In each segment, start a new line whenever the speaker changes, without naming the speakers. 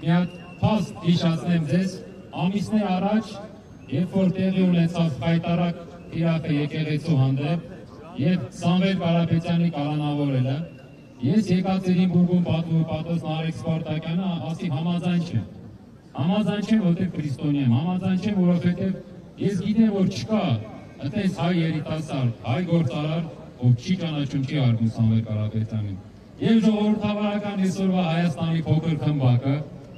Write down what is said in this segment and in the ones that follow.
մի հատ փաստ հիշացնեմ ձեզ, ամիսներ առաջ, երբ որ տեղի ունեցավ խայտարակ թիրախը եկեղեցու հանդեպ եւ Սամվել Կարապետյանի կալանավորելը, ես Եկատերինբուրգում պատվոս Նարեկ Սպարտակյանը ասի համաձայն չեմ։ Համաձայն չեմ, որտեղ քրիստոնյա եմ, համաձայն չեմ, որովհետեւ ես գիտեմ, որ չկա այդպես հայ երիտասարդ, հայ գործարար, ով չի ճանաչում, չի արգում Սամվել Կարապետյանին։ Եվ ժողովրդավարական այսօրվա Հայաստանի փոքր խմբակը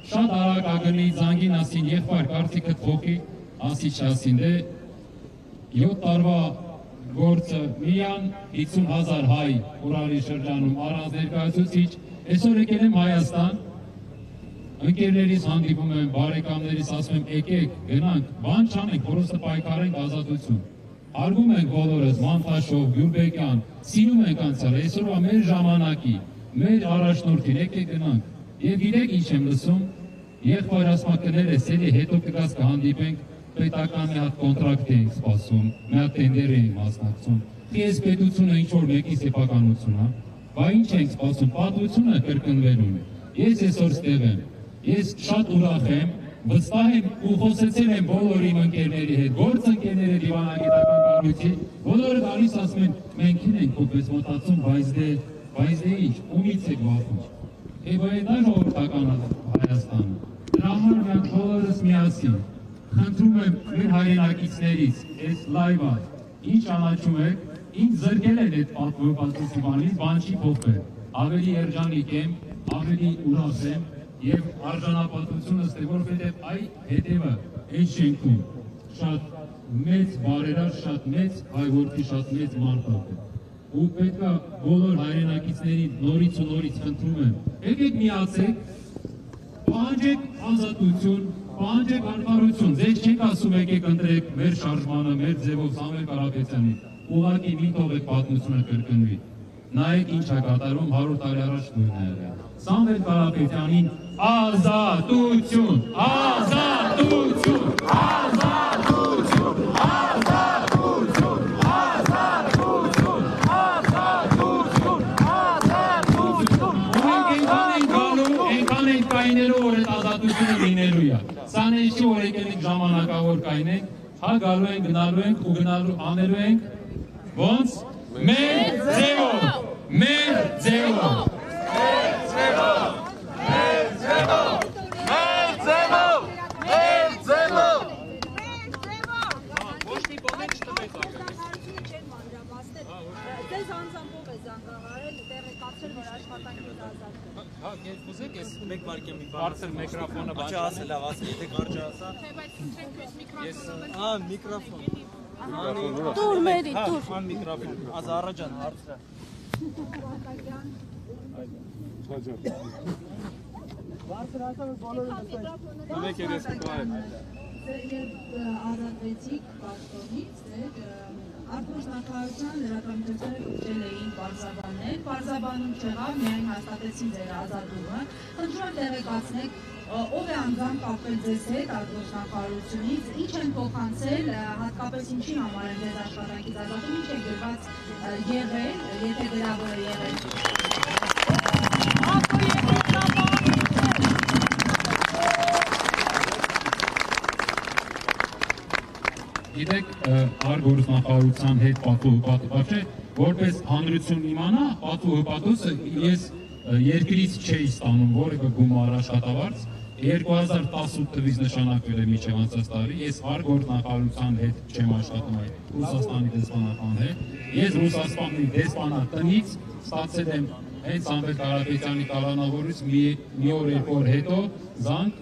շատ արագ ագնի զանգին ասին, եղբայր կարծիքը փոխի, ասի չասին, դե 7 տարվա գործը միան 50,000 հայ Ուրալի շրջանում առանց ներկայացուցիչ, այսօր եկել եմ Հայաստան, ընկերներիս հանդիպում եմ, բարեկամներիս ասում եմ, եկեք, գնանք, բան չանենք, որովհետեւ պայքարենք ազատություն։ Արգում ենք բոլորս, Մանտաշով, Գյուլբեկյան, սիրում ենք անցյալը, այսօրվա մեր ժամանակի, մեր առաջնորդին, եկեք գնանք։ Եվ գիտեք ինչ եմ լսում, եղբայր ասմակներես, էլի հետո կգաս կհանդիպենք, պետական մի հատ կոնտրակտ էինք սպասում, մի հատ տենդեր էինք մասնակցում, ես պետությունը ինչ-որ մեկի սեփականություն, բա ինչ ենք սպասում, պատվությունը կրկնվելուն։ Ես այսօր ստեղ եմ, ես շատ ուրախ եմ, վստահ եմ ու խոսեցել եմ բոլոր իմ ընկերների հետ, գործընկերները դիվանագիտական կառույցի, բոլորը գալիս ասում են, մենք ենք պես մտածում, բայց դե ինչ, ումից եք վախում։ Եվ այդ ժողովրդական Հայաստանը։ Դրա համար մենք բոլորս միասին խնդրում եմ մեր հայրենակիցներից, այս լայվը, ինչ ճանաչում եք, ինձ զրկել են այդ պատվոսի բանից, բան չի փոխվել։ Ավելի երջանիկ եմ, ավելի ուրախ եմ եւ արժանապատվությունս թե որովհետեւ այ հետևը այդ շենքում շատ մեծ բարերար, շատ մեծ հայորդի, շատ մեծ մարդիկ է։ Ու պետքա բոլոր հայրենակիցներին նորից ու նորից խնդրում եմ, եկեք միացեք, պահանջեք ազատություն, պահանջեք արդարություն, ձեզ չեք ասում եկեք ընտրեք մեր շարժմանը, մեր ձևով Սամվել Կարապետյանին, ուղղակի մի թողեք պատմությունը կրկնվի։ Նայեք ինչ է կատարում 100 տարի առաջ նույնն է եղել։ Սամվել Կարապետյանին ազատություն, ազատություն, ազատություն, ազատություն, ազատություն, ազատություն, ազատություն։ Այնքան ենք գալու, այնքան ենք կայնելու, որ այդ ազատությունը լինելու է։ Սա չի որ եկել ենք ժամանակավոր կայնենք, հա գալու ենք, գնալու ենք ու գնալու անելու ենք ոնց մեր ձևով, մեր ձևով, մեր ձևով, մեր ձևով, մեր ձևով, մեր ձևով։ Ոչ մի բան չտվեց ակրի։
Ձեզ անձամբ է զանգահարել, տեղեկացրել, որ աշխատանքից ազատվում։
Հա, ես ուզեք ես մեկ վարքեմ մի բան։
Բարձր միկրոֆոնը բաց։
Չէ, ասել լավ, ասել, եթե կարճ ասա։
Չէ, բայց չեք ես միկրոֆոնը։
Հա, միկրոֆոն։
Տուր մերի, տուր։
Հա, միկրոֆոն։ Ազարաջան, հարցրա։ Բարձր ասա, բոլորը լսեն։ Մեկ երես կողեր։
Երբ ազատվեցիք պաշտոնից, արտգործնախարարության լրատվամիջոցները ուղղել էին պարզաբաններ, պարզաբանում չեղավ, միայն հաստատեցին ձեր ազատումը։ Խնդրում եմ տեղեկացնեք, ով է անձամբ կապվել ձեզ հետ արտգործնախարարությունից, ինչ են փոխանցել, հատկապես ինչի համար են ձեզ աշխատանքից ազատում, ինչ է գրված եղել, եթե գրավոր է եղել։
Գիտեք, արտգործնախարարության հետ պատվո որպես հանրություն իմանա, պատվո հպատոսը ես երկրից չէի ստանում, որը կգումար աշխատավարձ, 2018 թվականից նշանակվել է մինչև անցած տարի, ես արտգործնախարարության հետ չեմ աշխատում այդ Ռուսաստանի դեսպանատան հետ, ես Ռուսաստանի դեսպանատնից ստացել եմ հենց Սամվել Կարապետյանի կալանավորից մի օր երկու օր հետո զանգ,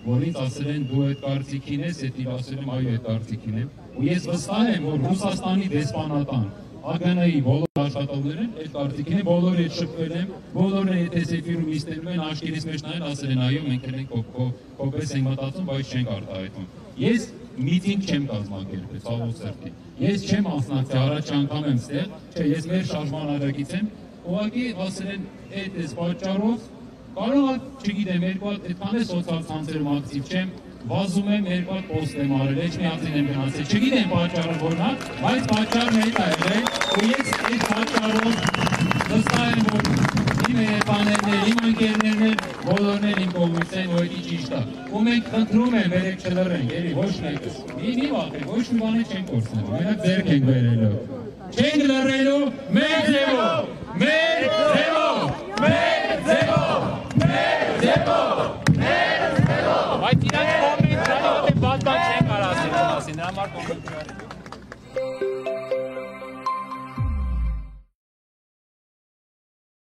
որից ասել են դու այդ կարծիքին ես, հետո ասել եմ այո այդ կարծիքին եմ, ու ես վստահ եմ, որ Ռուսաստանի դեսպանատան ԱԳՆ-ի բոլոր աշխատողները այդ կարծիքին են, բոլորը այդ շփվել են, բոլորը եթե սեֆիրում իստելում են, աշկերից մեջ նայել, ասել են այո, մենք ենք կոպես ենք մտածում, բայց չենք արտահայտում։ Ես միտինգ չեմ կազմակերպել, ցավոք սրտի։ Ես չեմ մասնակցել, առաջ անգամ եմ ստեղ, չէ, ես մեր շարժման աջակից եմ, ուղղակի ասել են այդ էս պատճառով, կարող է, չգիտեմ, երկու հատ այդքան է սոցիալ ցանցերում ակտիվ չեմ, վազում եմ, երկու հատ պոստ եմ արել, էջ մի հատին եմ գնացել, չգիտեմ պատճառը որն է, բայց պատճառն է դա եղել, ու ես այդ պատճառով վստահ եմ, որ իմ երեխաներն են, իմ ընկերներն են, բոլորն են իմ կողմից են, որ ի ճիշտ է։ Ու մենք խնդրում եմ, երեք չլռենք, էլի ոչ մեկս։ Մի վախեք, ոչ մի բան չենք կորցնելու, մենակ ձեռք ենք բերելու։ Չենք լռելու, մեր ձևով, մեր ձևով, մեր ձևով, մեր ձևով, մեր ձևով։
Բայց իրանք կոմենտ, բան չեն կարող ասել, նրա համար կոմենտ